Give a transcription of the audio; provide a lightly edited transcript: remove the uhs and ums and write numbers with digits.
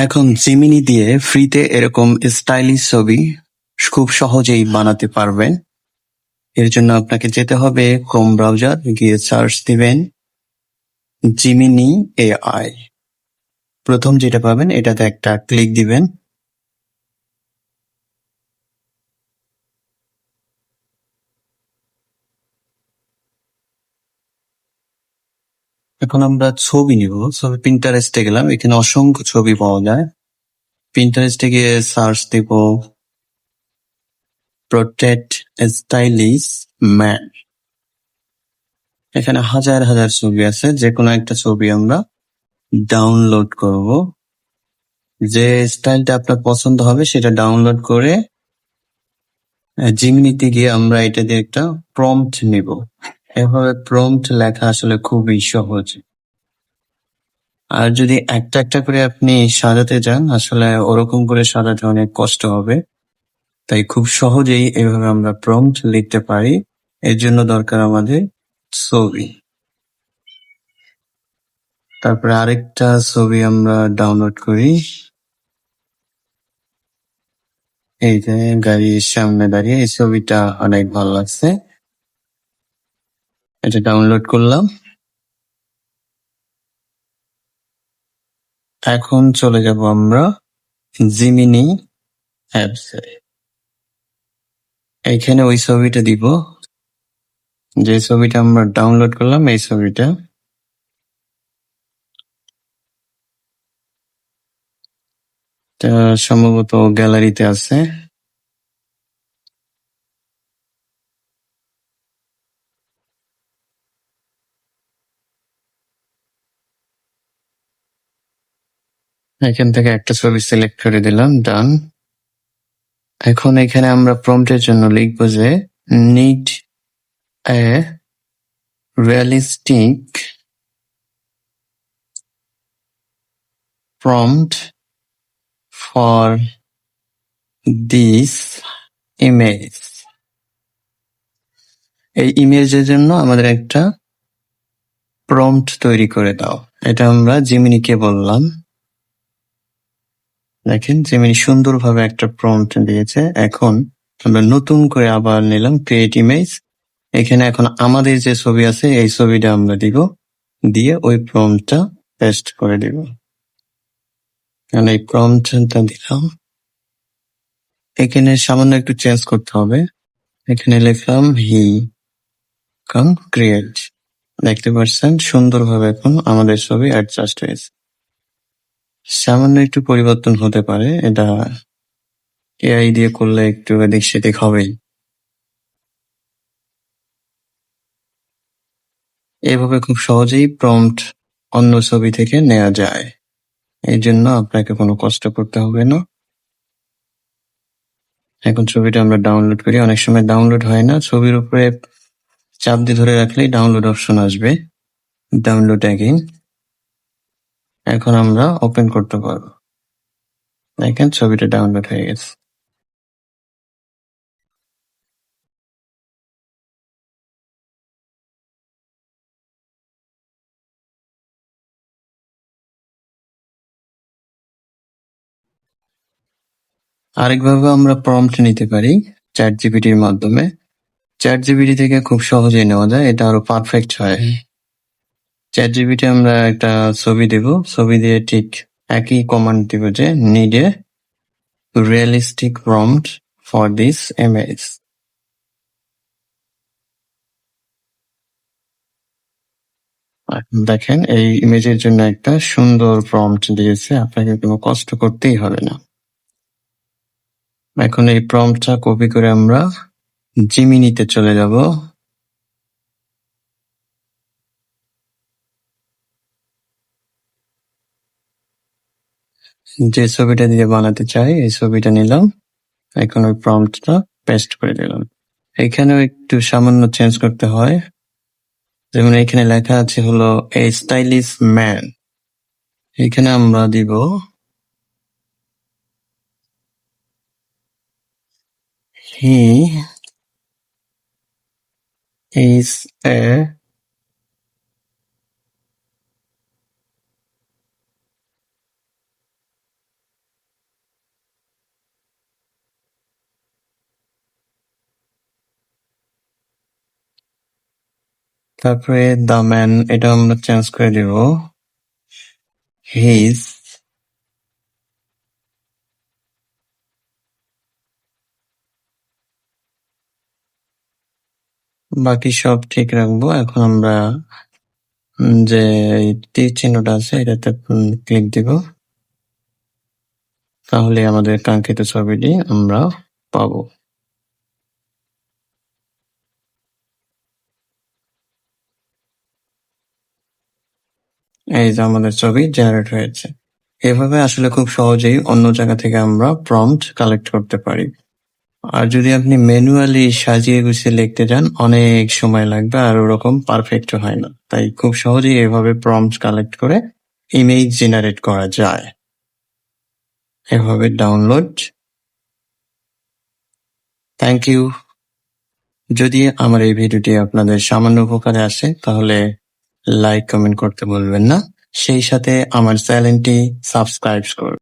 এখন জিমিনি দিয়ে ফ্রিতে এরকম স্টাইলিশ ছবি খুব সহজেই বানাতে পারবেন। এর জন্য আপনাকে যেতে হবে ক্রোম ব্রাউজার, গিয়ে সার্চ দিবেন জিমিনি এআই। প্রথম যেটা পাবেন এটাতে একটা ক্লিক দিবেন। এখন আমরা ছবি নিব। ছবি পিন্টারেস্টে গেলাম, এখানে অসংখ্য ছবি পাওয়া যায়। পিন্টারেস্টে গিয়ে সার্চ দিব প্রোটেক্ট স্টাইলিশ ম্যান। এখানে হাজার হাজার ছবি আছে, যে কোনো একটা ছবি আমরা ডাউনলোড করব। যে স্টাইলটা আপনার পছন্দ হবে সেটা ডাউনলোড করে জিমিনিতে গিয়ে আমরা এটা দিয়ে একটা প্রম্পট নিব। এভাবে প্রম্পট লেখা আসলে খুবই সহজ। আর যদি একটা একটা করে আপনি সাজাতে যান, আসলে ওরকম করে সাজাতে অনেক কষ্ট হবে। তাই খুব সহজেই এভাবে আমরা প্রম্পট লিখতে পারি। এর জন্য দরকার আমাদের ছবি। তারপরে আরেকটা ছবি আমরা ডাউনলোড করি। এই যে গাড়ির সামনে দাঁড়িয়ে, এই ছবিটা অনেক ভালো লাগছে, এটা ডাউনলোড করলাম। এখন চলে যাব আমরা জিমিনি অ্যাপসে। এইখানে ওই ছবিটা দিব, যে ছবিটা আমরা ডাউনলোড করলাম, এই ছবিটা। এটা সম্ভবত গ্যালারিতে আছে। এখান থেকে একটা ছবি সিলেক্ট করে দিলাম, ডান। এখন এখানে আমরা প্রম্পটের জন্য লিখবো যে need a realistic prompt for this image। এই ইমেজের জন্য আমাদের একটা প্রম্পট তৈরি করে দাও। এটা আমরা জিমিনিকে বললাম। দেখেন জিমিনি সুন্দরভাবে একটা প্রম্পট দিয়েছে। এখন আমরা নতুন করে আবার নিলাম ক্রিয়েট ইমেজ। এখানে এখন আমাদের যে ছবি আছে এই ছবিটা আমরা দিব, দিয়ে ওই প্রম্পটটা পেস্ট করে দিব। কারণ এই প্রম্পটটা দিলাম, এখানে সামান্য একটু চেঞ্জ করতে হবে। এখানে লিখলাম হি কাম ক্রিয়েট। দেখতে পাচ্ছেন সুন্দরভাবে এখন আমাদের ছবি অ্যাডজাস্ট হয়েছে। সামান্য একটু পরিবর্তন হতে পারে, এটা এআই দিয়ে করলে একটু এদিক সেদিক হবেই। এভাবে খুব সহজেই প্রম্পট অন্য ছবি থেকে নেওয়া যায়। এই জন্য আপনাকে কোনো কষ্ট করতে হবে না। এখন ছবিটা আমরা ডাউনলোড করি। অনেক সময় ডাউনলোড হয় না, ছবির উপরে চাপ দিয়ে ধরে রাখলেই ডাউনলোড অপশন আসবে। Download again. এখন আমরা ওপেন করতে পারবো। দেখেন ছবিটা ডাউনলোড হয়ে গেছে। আরেকভাবে আমরা প্রম্পট নিতে পারি চ্যাট জিপিটির মাধ্যমে। চ্যাট জিপিটি থেকে খুব সহজেই নেওয়া যায়, এটা আরো পারফেক্ট হয়। চ্যাট জিপিটি আমরা একটা ছবি দেব, ছবি দিয়ে ঠিক একই কমান্ড দিব যে need a realistic prompt for this image. দেখেন এই ইমেজের জন্য একটা সুন্দর প্রম্পট দিয়েছে, আপনাকে কোনো কষ্ট করতেই হবে না। এখন এই প্রম্পটটা কপি করে আমরা জিমিনিতে চলে যাব। যে ছবিটা দিয়ে বানাতে চাই এই ছবিটা নিলাম, এখন ওই প্রম্পটটা পেস্ট করে দিলাম। এখানেও একটু সামান্য চেঞ্জ করতে হয়, যেমন এখানে লেখা আছে হলো এ স্টাইলিশ ম্যান, এখানে আমরা দিব হি ইজ এ তারপরে দ্য ম্যান, এটা আমরা চেঞ্জ করে দিব হিজ। বাকি সব ঠিক রাখবো। এখন আমরা যে তীর চিহ্নটা আছে এটাতে ক্লিক দিব, তাহলে আমাদের কাঙ্ক্ষিত ছবিটি আমরা পাবো। এই যে আমাদের ছবি জেনারেট হয়েছে। এভাবে আসলে খুব সহজেই অন্য জায়গা থেকে আমরা প্রম্পট কালেক্ট করতে পারি। আর যদি আপনি ম্যানুয়ালি সাজিয়ে গুছিয়ে লিখতে যান অনেক সময় লাগবে আর ওরকম পারফেক্ট হয় না। তাই খুব সহজেই এভাবে প্রম্পট কালেক্ট করে ইমেজ জেনারেট করা যায়। এভাবে ডাউনলোড। Thank you. যদি আমার এই ভিডিওটি আপনাদের সামান্য উপকারে আসে তাহলে লাইক কমেন্ট করতে ভুলবেন না, সেই সাথে আমার চ্যানেলটি সাবস্ক্রাইব করুন।